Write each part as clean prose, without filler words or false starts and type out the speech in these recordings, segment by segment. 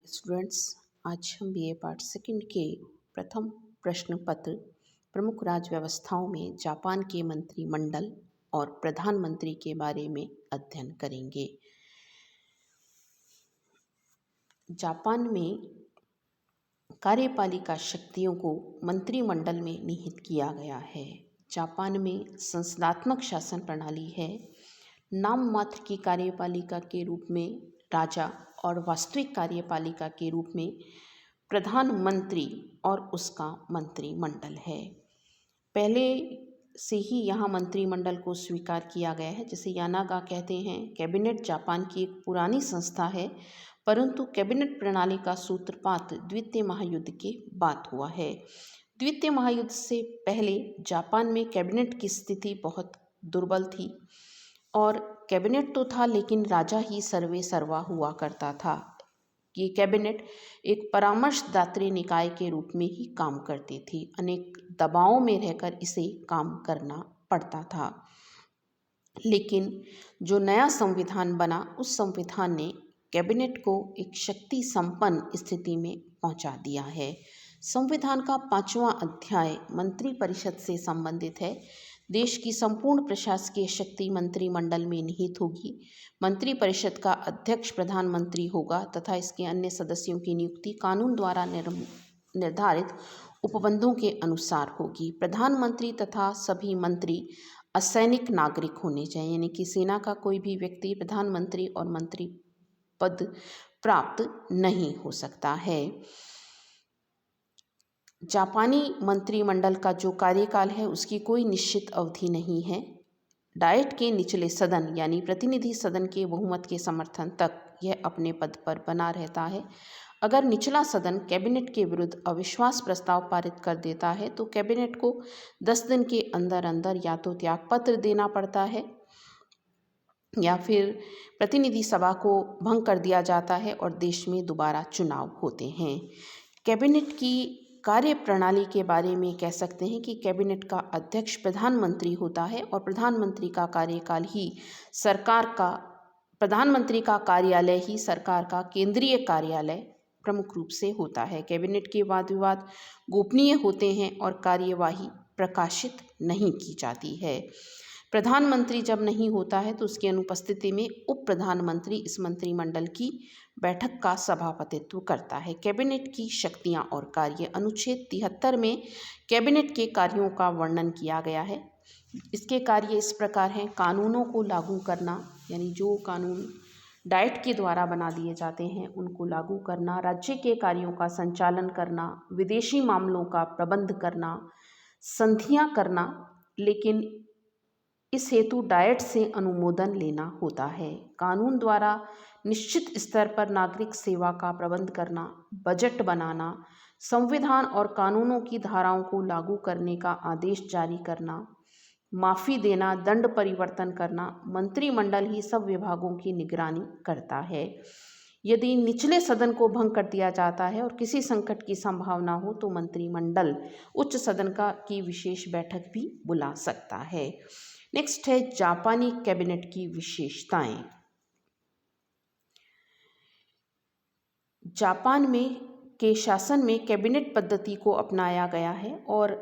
Students, आज हम BA part second के प्रथम प्रश्न पत्र प्रमुख राज्य व्यवस्थाओं में जापान के मंत्रिमंडल और प्रधानमंत्री के बारे में अध्ययन करेंगे। जापान में कार्यपालिका शक्तियों को मंत्रिमंडल में निहित किया गया है। जापान में संसदात्मक शासन प्रणाली है। नाम मात्र की कार्यपालिका के रूप में राजा और वास्तविक कार्यपालिका के रूप में प्रधानमंत्री और उसका मंत्रिमंडल है। पहले से ही यहाँ मंत्रिमंडल को स्वीकार किया गया है। जैसे यानागा कहते हैं, कैबिनेट जापान की एक पुरानी संस्था है, परंतु कैबिनेट प्रणाली का सूत्रपात द्वितीय महायुद्ध के बाद हुआ है। द्वितीय महायुद्ध से पहले जापान में कैबिनेट की स्थिति बहुत दुर्बल थी और कैबिनेट तो था लेकिन राजा ही सर्वे सर्वा हुआ करता था। ये कैबिनेट एक परामर्शदात्री निकाय के रूप में ही काम करती थी। अनेक दबावों में रहकर इसे काम करना पड़ता था। लेकिन जो नया संविधान बना, उस संविधान ने कैबिनेट को एक शक्ति संपन्न स्थिति में पहुंचा दिया है। संविधान का 5वां अध्याय मंत्रिपरिषद से संबंधित है। देश की संपूर्ण प्रशासकीय शक्ति मंत्रिमंडल में निहित होगी। मंत्रिपरिषद का अध्यक्ष प्रधानमंत्री होगा तथा इसके अन्य सदस्यों की नियुक्ति कानून द्वारा निर्धारित उपबंधों के अनुसार होगी। प्रधानमंत्री तथा सभी मंत्री असैनिक नागरिक होने चाहिए, यानी कि सेना का कोई भी व्यक्ति प्रधानमंत्री और मंत्री पद प्राप्त नहीं हो सकता है। जापानी मंत्रिमंडल का जो कार्यकाल है उसकी कोई निश्चित अवधि नहीं है। डाइट के निचले सदन यानी प्रतिनिधि सदन के बहुमत के समर्थन तक यह अपने पद पर बना रहता है। अगर निचला सदन कैबिनेट के विरुद्ध अविश्वास प्रस्ताव पारित कर देता है तो कैबिनेट को 10 दिन के अंदर अंदर या तो त्यागपत्र देना पड़ता है या फिर प्रतिनिधि सभा को भंग कर दिया जाता है और देश में दोबारा चुनाव होते हैं। कैबिनेट की कार्य प्रणाली के बारे में कह सकते हैं कि कैबिनेट का अध्यक्ष प्रधानमंत्री होता है और प्रधानमंत्री का कार्यकाल ही प्रधानमंत्री का कार्यालय ही सरकार का केंद्रीय कार्यालय प्रमुख रूप से होता है। कैबिनेट के वाद विवाद गोपनीय होते हैं और कार्यवाही प्रकाशित नहीं की जाती है। प्रधानमंत्री जब नहीं होता है तो उसकी अनुपस्थिति में उप प्रधानमंत्री इस मंत्रिमंडल की बैठक का सभापतित्व करता है। कैबिनेट की शक्तियां और कार्य अनुच्छेद 73 में कैबिनेट के कार्यों का वर्णन किया गया है। इसके कार्य इस प्रकार हैं: कानूनों को लागू करना, यानी जो कानून डाइट के द्वारा बना दिए जाते हैं उनको लागू करना, राज्य के कार्यों का संचालन करना, विदेशी मामलों का प्रबंध करना, संधियां करना, लेकिन इस हेतु डाइट से अनुमोदन लेना होता है। कानून द्वारा निश्चित स्तर पर नागरिक सेवा का प्रबंध करना, बजट बनाना, संविधान और कानूनों की धाराओं को लागू करने का आदेश जारी करना, माफ़ी देना, दंड परिवर्तन करना। मंत्रिमंडल ही सब विभागों की निगरानी करता है। यदि निचले सदन को भंग कर दिया जाता है और किसी संकट की संभावना हो तो मंत्रिमंडल उच्च सदन की विशेष बैठक भी बुला सकता है। नेक्स्ट है जापानी कैबिनेट की विशेषताएं। जापान के शासन में कैबिनेट पद्धति को अपनाया गया है और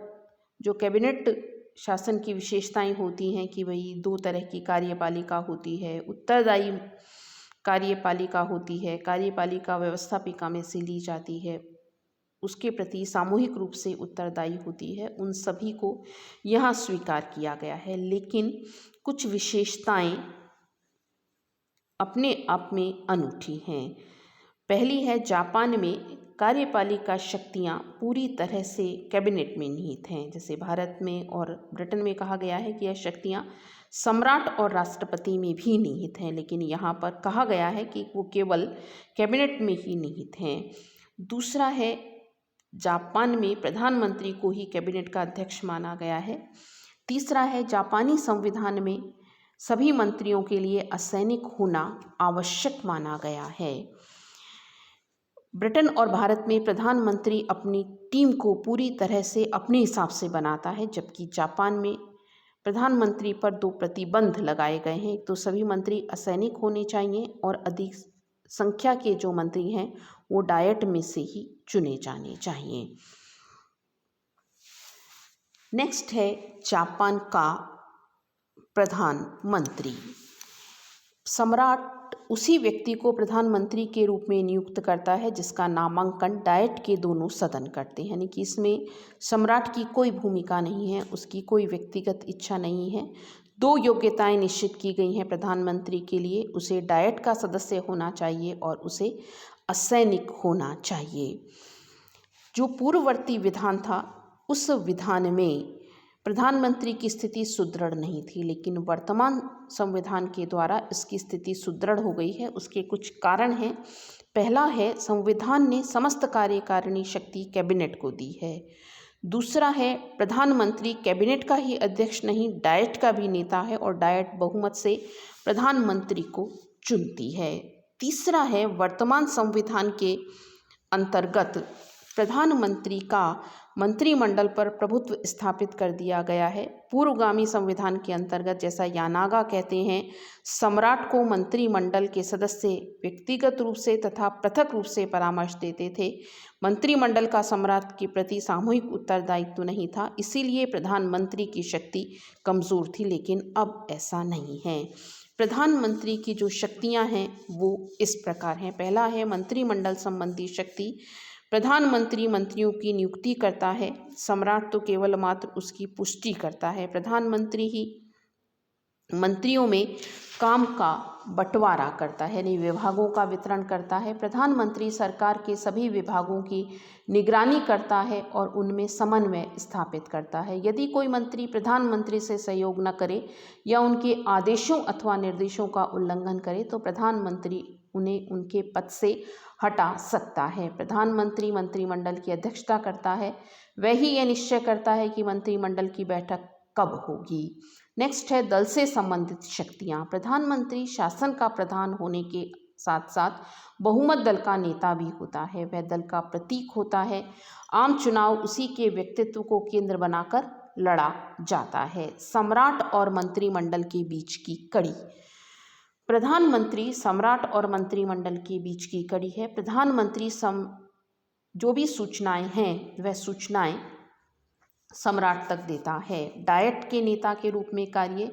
जो कैबिनेट शासन की विशेषताएं होती हैं कि भाई 2 तरह की कार्यपालिका होती है। उत्तरदायी कार्यपालिका होती है, कार्यपालिका व्यवस्थापिका में से ली जाती है, उसके प्रति सामूहिक रूप से उत्तरदायी होती है। उन सभी को यहाँ स्वीकार किया गया है, लेकिन कुछ विशेषताएं अपने आप में अनूठी हैं। पहली है, जापान में कार्यपालिका शक्तियाँ पूरी तरह से कैबिनेट में निहित हैं। जैसे भारत में और ब्रिटेन में कहा गया है कि यह शक्तियाँ सम्राट और राष्ट्रपति में भी निहित हैं, लेकिन यहाँ पर कहा गया है कि वो केवल कैबिनेट में ही निहित हैं। दूसरा है, जापान में प्रधानमंत्री को ही कैबिनेट का अध्यक्ष माना गया है। तीसरा है, जापानी संविधान में सभी मंत्रियों के लिए असैनिक होना आवश्यक माना गया है। ब्रिटेन और भारत में प्रधानमंत्री अपनी टीम को पूरी तरह से अपने हिसाब से बनाता है, जबकि जापान में प्रधानमंत्री पर 2 प्रतिबंध लगाए गए हैं। एक तो सभी मंत्री असैनिक होने चाहिए और अधिक संख्या के जो मंत्री हैं वो डायट में से ही चुने जाने चाहिए। नेक्स्ट है जापान का प्रधानमंत्री। सम्राट उसी व्यक्ति को प्रधानमंत्री के रूप में नियुक्त करता है जिसका नामांकन डायट के दोनों सदन करते हैं, यानी कि इसमें सम्राट की कोई भूमिका नहीं है, उसकी कोई व्यक्तिगत इच्छा नहीं है। 2 योग्यताएं निश्चित की गई हैं प्रधानमंत्री के लिए, उसे डायट का सदस्य होना चाहिए और उसे असैनिक होना चाहिए। जो पूर्ववर्ती विधान था उस विधान में प्रधानमंत्री की स्थिति सुदृढ़ नहीं थी, लेकिन वर्तमान संविधान के द्वारा इसकी स्थिति सुदृढ़ हो गई है। उसके कुछ कारण हैं। पहला है, संविधान ने समस्त कार्यकारिणी शक्ति कैबिनेट को दी है। दूसरा है, प्रधानमंत्री कैबिनेट का ही अध्यक्ष नहीं, डायट का भी नेता है और डायट बहुमत से प्रधानमंत्री को चुनती है। तीसरा है, वर्तमान संविधान के अंतर्गत प्रधानमंत्री का मंत्रिमंडल पर प्रभुत्व स्थापित कर दिया गया है। पूर्वगामी संविधान के अंतर्गत, जैसा यानागा कहते हैं, सम्राट को मंत्रिमंडल के सदस्य व्यक्तिगत रूप से तथा पृथक रूप से परामर्श देते थे। मंत्रिमंडल का सम्राट के प्रति सामूहिक उत्तरदायित्व नहीं था, इसीलिए प्रधानमंत्री की शक्ति कमज़ोर थी, लेकिन अब ऐसा नहीं है। प्रधानमंत्री की जो शक्तियां हैं वो इस प्रकार हैं। पहला है, मंत्रिमंडल संबंधी शक्ति। प्रधानमंत्री मंत्रियों की नियुक्ति करता है, सम्राट तो केवल मात्र उसकी पुष्टि करता है। प्रधानमंत्री ही मंत्रियों में काम का बंटवारा करता है, यानी विभागों का वितरण करता है। प्रधानमंत्री सरकार के सभी विभागों की निगरानी करता है और उनमें समन्वय स्थापित करता है। यदि कोई मंत्री प्रधानमंत्री से सहयोग न करे या उनके आदेशों अथवा निर्देशों का उल्लंघन करे तो प्रधानमंत्री उन्हें उनके पद से हटा सकता है। प्रधानमंत्री मंत्रिमंडल की अध्यक्षता करता है, वह ही यह निश्चय करता है कि मंत्रिमंडल की बैठक कब होगी। नेक्स्ट है, दल से संबंधित शक्तियां। प्रधानमंत्री शासन का प्रधान होने के साथ साथ बहुमत दल का नेता भी होता है, वह दल का प्रतीक होता है। आम चुनाव उसी के व्यक्तित्व को केंद्र बनाकर लड़ा जाता है। सम्राट और मंत्रिमंडल के बीच की कड़ी। प्रधानमंत्री सम्राट और मंत्रिमंडल के बीच की कड़ी है। प्रधानमंत्री जो भी सूचनाएं हैं वह सूचनाएं सम्राट तक देता है। डायट के नेता के रूप में कार्य।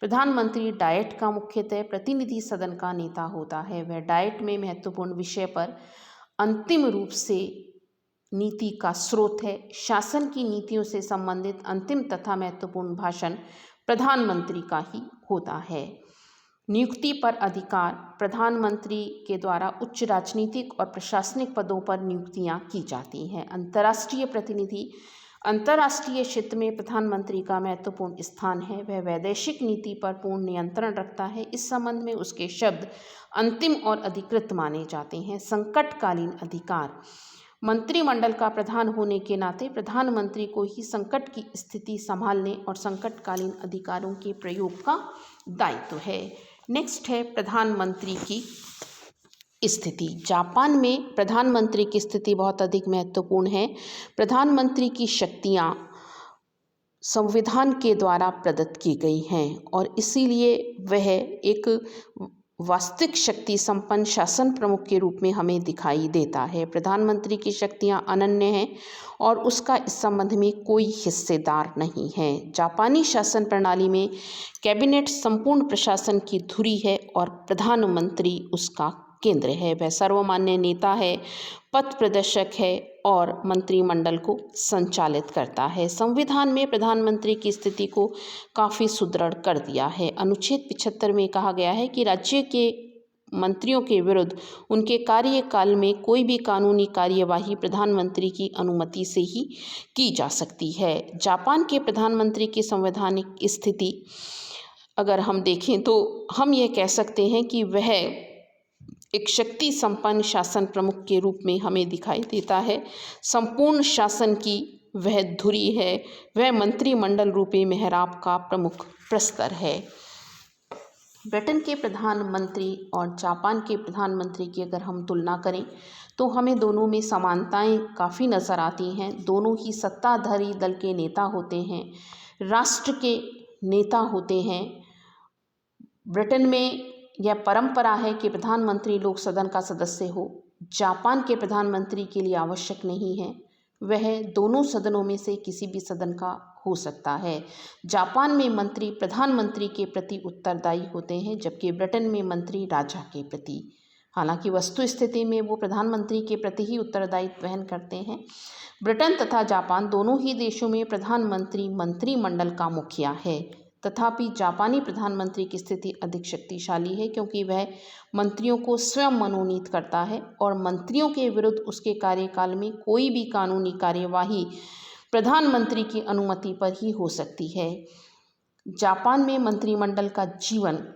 प्रधानमंत्री डायट का मुख्यतः प्रतिनिधि सदन का नेता होता है, वह डायट में महत्वपूर्ण विषय पर अंतिम रूप से नीति का स्रोत है। शासन की नीतियों से संबंधित अंतिम तथा महत्वपूर्ण भाषण प्रधानमंत्री का ही होता है। नियुक्ति पर अधिकार। प्रधानमंत्री के द्वारा उच्च राजनीतिक और प्रशासनिक पदों पर नियुक्तियां की जाती हैं। अंतर्राष्ट्रीय प्रतिनिधि। अंतर्राष्ट्रीय क्षेत्र में प्रधानमंत्री का महत्वपूर्ण स्थान है, वह वैदेशिक नीति पर पूर्ण नियंत्रण रखता है। इस संबंध में उसके शब्द अंतिम और अधिकृत माने जाते हैं। संकटकालीन अधिकार। मंत्रिमंडल का प्रधान होने के नाते प्रधानमंत्री को ही संकट की स्थिति संभालने और संकटकालीन अधिकारों के प्रयोग का दायित्व है। नेक्स्ट है, प्रधानमंत्री की स्थिति। जापान में प्रधानमंत्री की स्थिति बहुत अधिक महत्वपूर्ण है। प्रधानमंत्री की शक्तियां संविधान के द्वारा प्रदत्त की गई हैं और इसीलिए वह एक वास्तविक शक्ति संपन्न शासन प्रमुख के रूप में हमें दिखाई देता है। प्रधानमंत्री की शक्तियां अनन्य हैं और उसका इस संबंध में कोई हिस्सेदार नहीं है। जापानी शासन प्रणाली में कैबिनेट संपूर्ण प्रशासन की धुरी है और प्रधानमंत्री उसका केंद्र है। वह सर्वमान्य नेता है, पथ प्रदर्शक है और मंत्रिमंडल को संचालित करता है। संविधान में प्रधानमंत्री की स्थिति को काफ़ी सुदृढ़ कर दिया है। अनुच्छेद 75 में कहा गया है कि राज्य के मंत्रियों के विरुद्ध उनके कार्यकाल में कोई भी कानूनी कार्यवाही प्रधानमंत्री की अनुमति से ही की जा सकती है। जापान के प्रधानमंत्री की संवैधानिक स्थिति अगर हम देखें तो हम ये कह सकते हैं कि वह एक शक्ति संपन्न शासन प्रमुख के रूप में हमें दिखाई देता है। संपूर्ण शासन की वह धुरी है, वह मंत्रिमंडल रूपी मेहराब का प्रमुख प्रस्तर है। ब्रिटेन के प्रधानमंत्री और जापान के प्रधानमंत्री की अगर हम तुलना करें तो हमें दोनों में समानताएं काफ़ी नज़र आती हैं। दोनों ही सत्ताधारी दल के नेता होते हैं, राष्ट्र के नेता होते हैं। ब्रिटेन में यह परंपरा है कि प्रधानमंत्री लोक सदन का सदस्य हो। जापान के प्रधानमंत्री के लिए आवश्यक नहीं है, वह दोनों सदनों में से किसी भी सदन का हो सकता है। जापान में मंत्री प्रधानमंत्री के प्रति उत्तरदायी होते हैं, जबकि ब्रिटेन में मंत्री राजा के प्रति। हालांकि वस्तु स्थिति में वो प्रधानमंत्री के प्रति ही उत्तरदायित्व वहन करते हैं। ब्रिटेन तथा जापान दोनों ही देशों में प्रधानमंत्री मंत्रिमंडल का मुखिया है। तथापि जापानी प्रधानमंत्री की स्थिति अधिक शक्तिशाली है, क्योंकि वह मंत्रियों को स्वयं मनोनीत करता है और मंत्रियों के विरुद्ध उसके कार्यकाल में कोई भी कानूनी कार्यवाही प्रधानमंत्री की अनुमति पर ही हो सकती है। जापान में मंत्रिमंडल का जीवन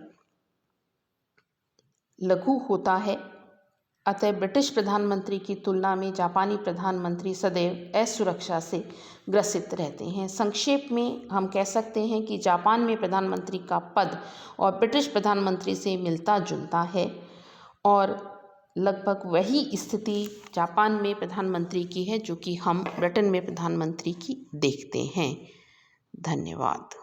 लघु होता है, अतः ब्रिटिश प्रधानमंत्री की तुलना में जापानी प्रधानमंत्री सदैव असुरक्षा से ग्रसित रहते हैं। संक्षेप में हम कह सकते हैं कि जापान में प्रधानमंत्री का पद और ब्रिटिश प्रधानमंत्री से मिलता जुलता है और लगभग वही स्थिति जापान में प्रधानमंत्री की है जो कि हम ब्रिटेन में प्रधानमंत्री की देखते हैं। धन्यवाद।